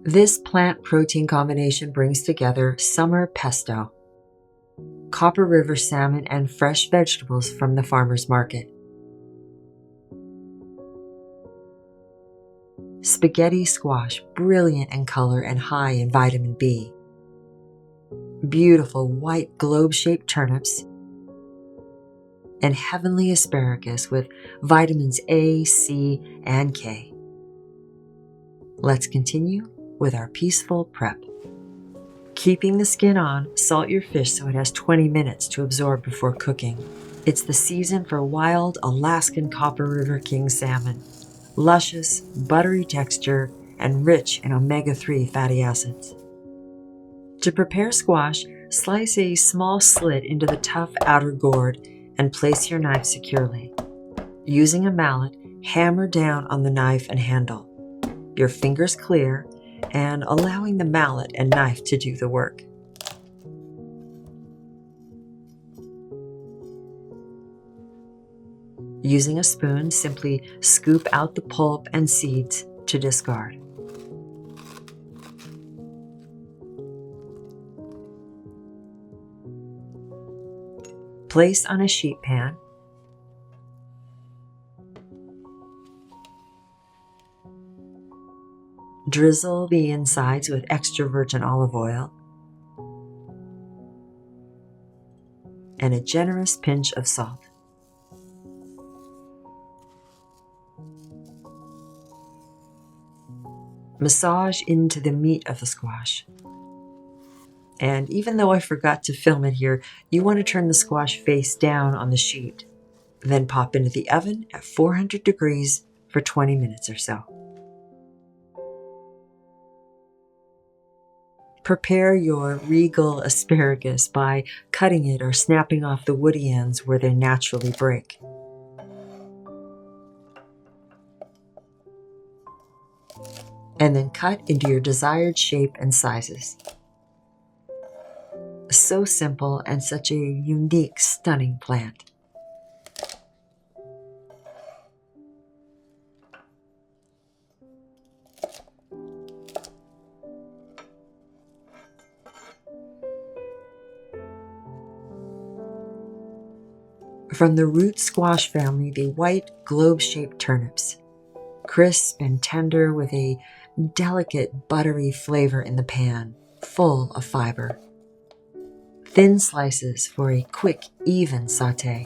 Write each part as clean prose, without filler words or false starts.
This plant-protein combination brings together summer pesto, Copper River salmon, and fresh vegetables from the farmer's market. Spaghetti squash, brilliant in color and high in vitamin B. Beautiful white globe-shaped turnips, and heavenly asparagus with vitamins A, C, and K. Let's continue with our peaceful prep. Keeping the skin on, salt your fish so it has 20 minutes to absorb before cooking. It's the season for wild Alaskan Copper River King salmon. Luscious, buttery texture, and rich in omega-3 fatty acids. To prepare squash, slice a small slit into the tough outer gourd and place your knife securely. Using a mallet, hammer down on the knife and handle, your fingers clear, and allowing the mallet and knife to do the work. Using a spoon, simply scoop out the pulp and seeds to discard. Place on a sheet pan. Drizzle the insides with extra virgin olive oil and a generous pinch of salt. Massage into the meat of the squash. And even though I forgot to film it here, you want to turn the squash face down on the sheet. Then pop into the oven at 400 degrees for 20 minutes or so. Prepare your regal asparagus by cutting it or snapping off the woody ends where they naturally break. And then cut into your desired shape and sizes. So simple and such a unique, stunning plant. From the root squash family, the white globe-shaped turnips. Crisp and tender with a delicate buttery flavor in the pan, full of fiber. Thin slices for a quick, even saute.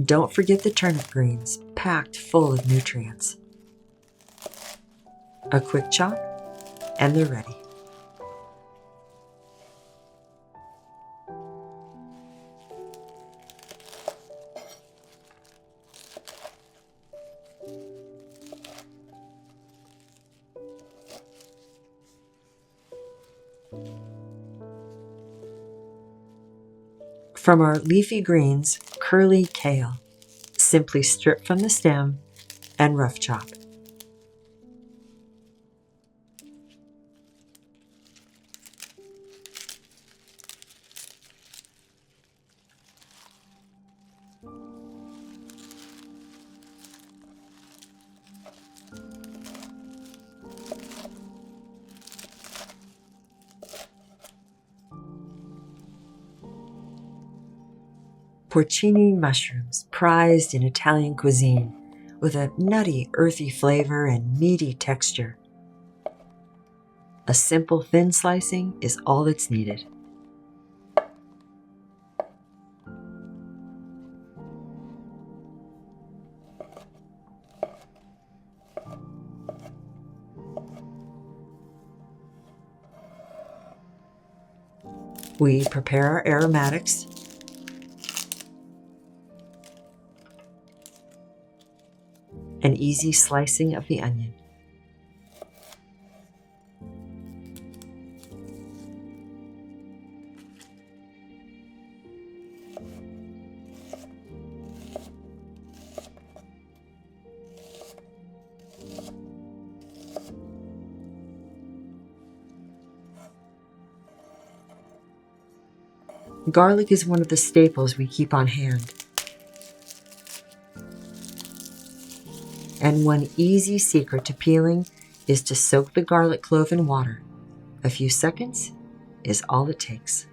Don't forget the turnip greens, packed full of nutrients. A quick chop, and they're ready. From our leafy greens, curly kale. Simply strip from the stem and rough chop. Porcini mushrooms, prized in Italian cuisine, with a nutty, earthy flavor and meaty texture. A simple thin slicing is all that's needed. We prepare our aromatics. An easy slicing of the onion. Garlic is one of the staples we keep on hand. And one easy secret to peeling is to soak the garlic clove in water. A few seconds is all it takes.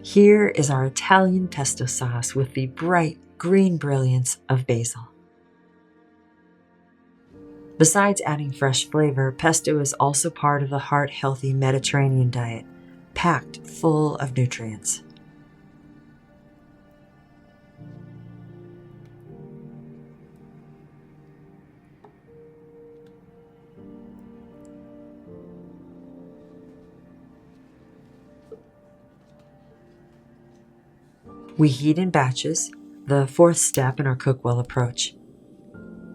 Here is our Italian pesto sauce with the bright green brilliance of basil. Besides adding fresh flavor, pesto is also part of the heart-healthy Mediterranean diet, packed full of nutrients. We heat in batches, the fourth step in our cook well approach.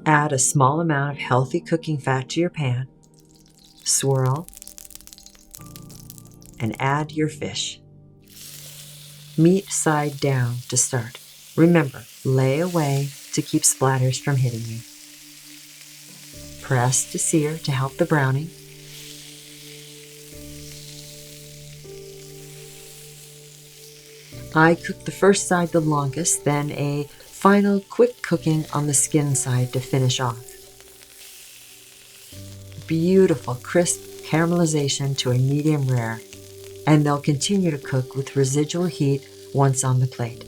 Add a small amount of healthy cooking fat to your pan, swirl, and add your fish. Meat side down to start. Remember, lay away to keep splatters from hitting you. Press to sear to help the browning. I cook the first side the longest, then a final quick cooking on the skin side to finish off. Beautiful crisp caramelization to a medium rare, and they'll continue to cook with residual heat once on the plate.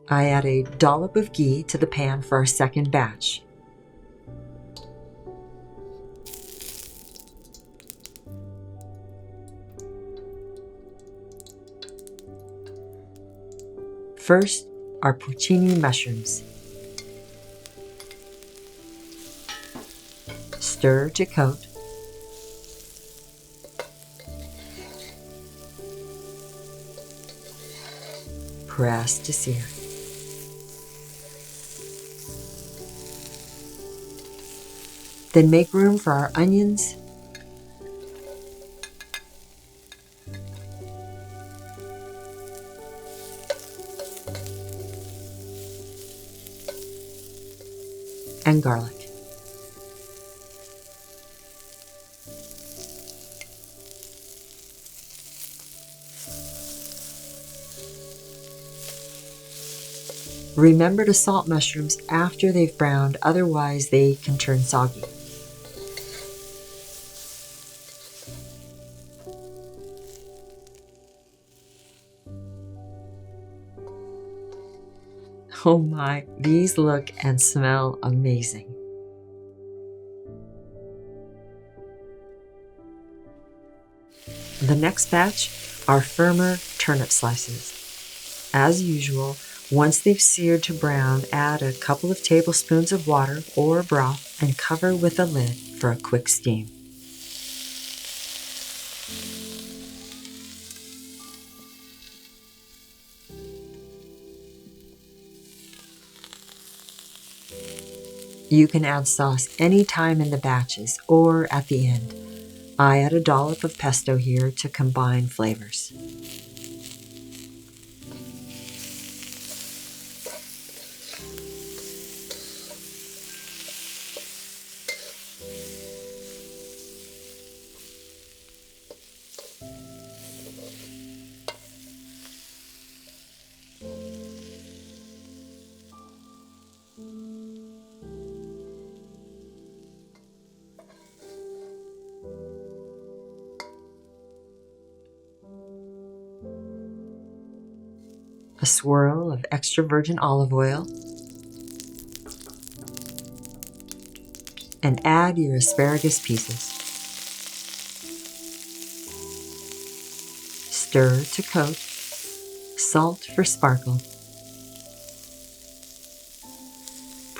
I add a dollop of ghee to the pan for our second batch. First, our porcini mushrooms. Stir to coat. Press to sear. Then make room for our onions, and garlic. Remember to salt mushrooms after they've browned, otherwise they can turn soggy. Oh my, these look and smell amazing. The next batch are firmer turnip slices. As usual, once they've seared to brown, add a couple of tablespoons of water or broth and cover with a lid for a quick steam. You can add sauce anytime in the batches or at the end. I add a dollop of pesto here to combine flavors. A swirl of extra virgin olive oil, and add your asparagus pieces. Stir to coat, salt for sparkle.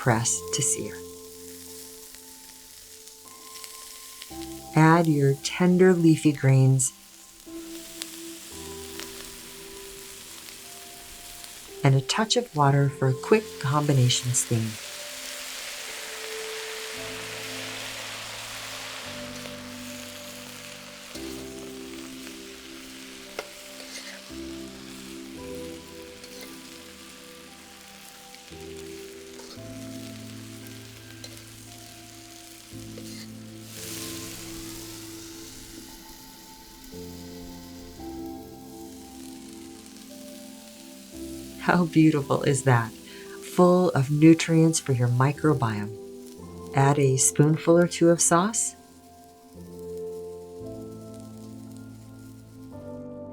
press to sear. Add your tender leafy greens and a touch of water for a quick combination steam. How beautiful is that? Full of nutrients for your microbiome. Add a spoonful or two of sauce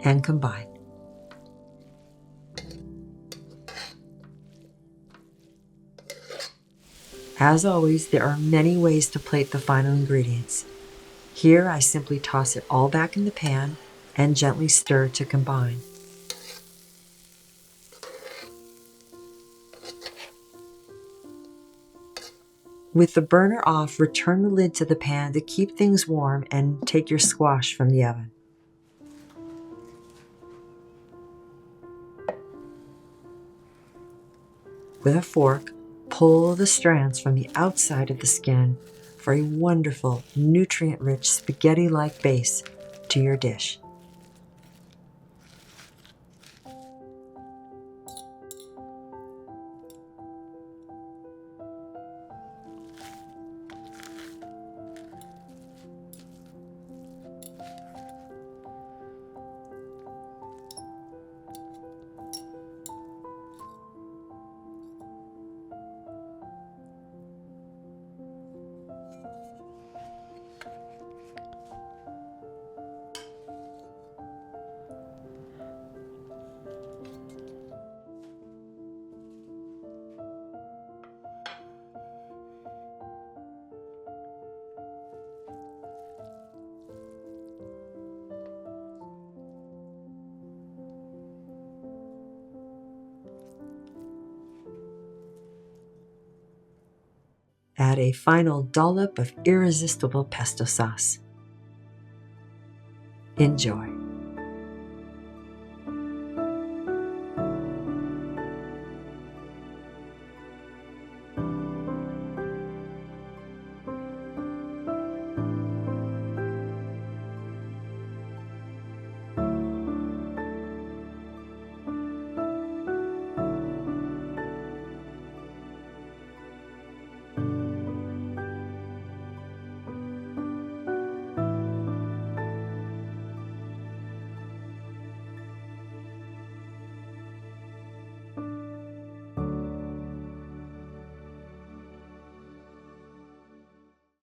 and combine. As always, there are many ways to plate the final ingredients. Here I simply toss it all back in the pan and gently stir to combine. With the burner off, return the lid to the pan to keep things warm and take your squash from the oven. With a fork, pull the strands from the outside of the skin for a wonderful, nutrient-rich spaghetti-like base to your dish. Add a final dollop of irresistible pesto sauce. Enjoy.